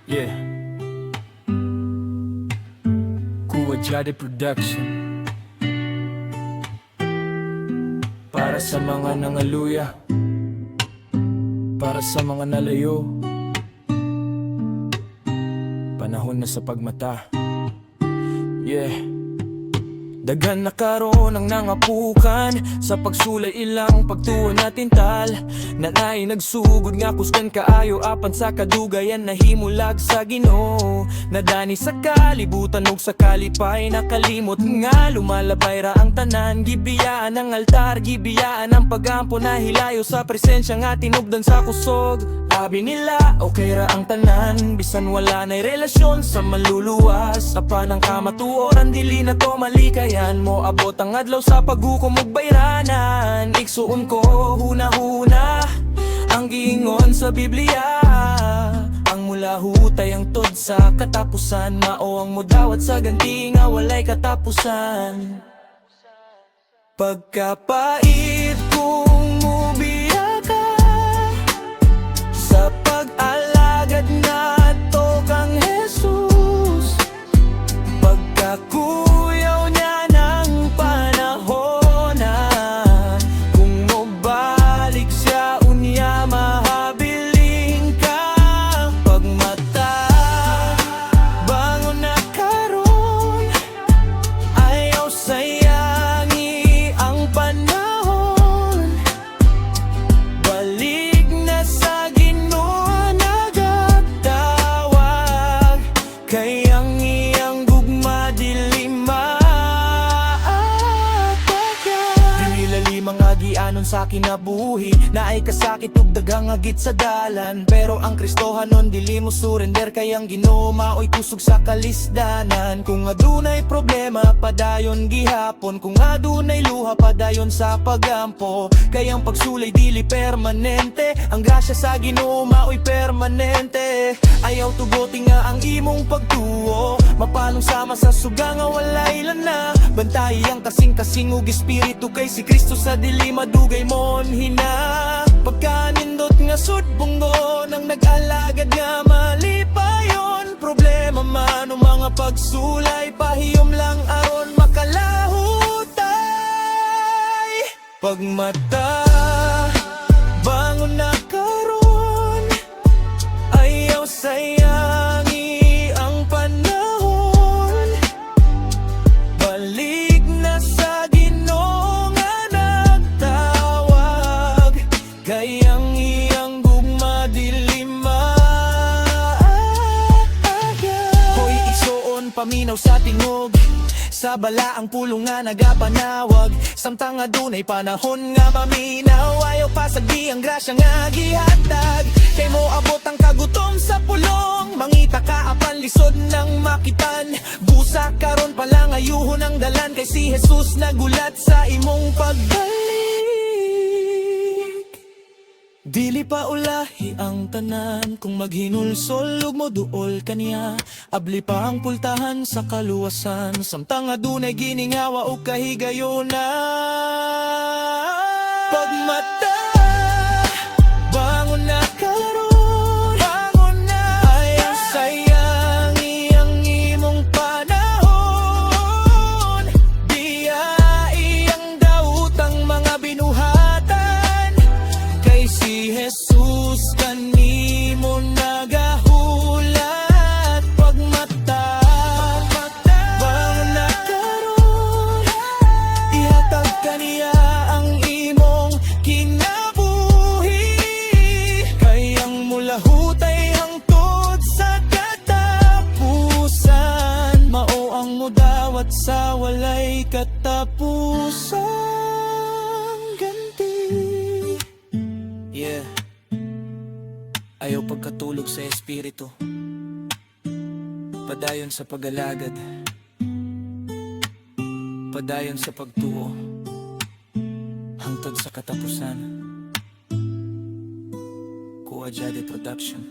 Yeah, Kuwa Jade Production. Para sa mga nangaluya, para sa mga nalayo, panahon na sa pagmata. Yeah. Daghan na karon ang nangapukan sa pagsulay ilang pagtuon natin tal. Nanay nagsugod nga kuskan kaayo apan sa kadugayan nahimulag sa Ginoo. Nadani sa kalibutan ug sa kalipay nakalimot nga lumalabay ra ang tanan. Gibiyaan ang altar, gibiyaan ang pagampo na hilayo sa presensya nga tinubdan sa kusog. Sabi nila okay ra ang tanan bisan wala na'y relasyon sa maluluwas. Tapan ang kamatuoran dili na to malikayan mo abot ang adlaw sa paghukom ug bayranan. Igsuon ko huna-huna ang giingon sa Biblia. Ang mula hutay ang tod sa katapusan, mao ang mudawat sa ganti nga walay katapusan. Pagkapait kung mubiya ka sa pag-alagad nato kang Jesus, pagkakuyaw niya ng panahon na kung mobalik siya unya mahabiling ka. Pagmata bangon na karon, ayaw sayangi ang panahon. Balik na sa Ginoo nagatawag, kay ang iyang gugma dili maatagan. Dinilali mga gianon sa kinabuhi na ay kasakit ug daghang agit sa dalan. Pero ang Kristohanon dili mo surrender, kay ang Ginoo maoy kusog sa kalisdanan. Kung adunay problema padayon gihapon, kung adunay luha padayon sa pagampo. Kay ang pagsulay dili permanente, ang grasya sa Ginoo maoy permanente. Ayaw tugoti nga ang imong pagtuo, mapalong sama sa suga nga walay lana. Bantayi ang kasing-kasing ug espiritu, kay si Kristo sa dili madugay mon hina. Pagkanindot nga sudbunggo nang nag-alagad nga malipayon. Problema man o mga pagsulay, pahiyom lang aron makalahutay. Pagmata bangon na karon, ayaw sayangi ang panahon. Balik na sa Ginoo nga nagtawag, kay ang iyang gugma dili maatagan. Hoy igsuon paminaw sa tingog, sa bala ang pulong nga nagapanawag. Samtang adunay panahon nga maminaw, ayaw pasagdi ang grasya nga gihatag. Kay mo abot ang kagutom sa pulong, mangita ka apan lisod ng makitan. Busa karon pa lang ayuhon ang dalan, kay si Jesus nagulat sa imong pagbalik. Dili pa ulahi ang tanan, kung maghinulsol ug moduol kaniya. Abli pa ang pultahan sa kaluwasan, samtang adunay giningawa ug kahigayonan. Pagmata bangon na karon, bangon na, ayaw sayangi ang imong panahon. Biyai ang daotang mga binuhatan, kay si Jesus kanimo nagahulat. Pagmata bangon na karon, ihatag kaniya ang imong kinabuhi, kay ang mulahutay hangtod sa katapusan, mao ang mudawat sa walay katapusang ganti. Yeah. Ayaw pagkatulog sa espiritu, padayon sa pag-alagad, padayon sa pagtuo hangtod sa katapusan. Kuwa Jade Production.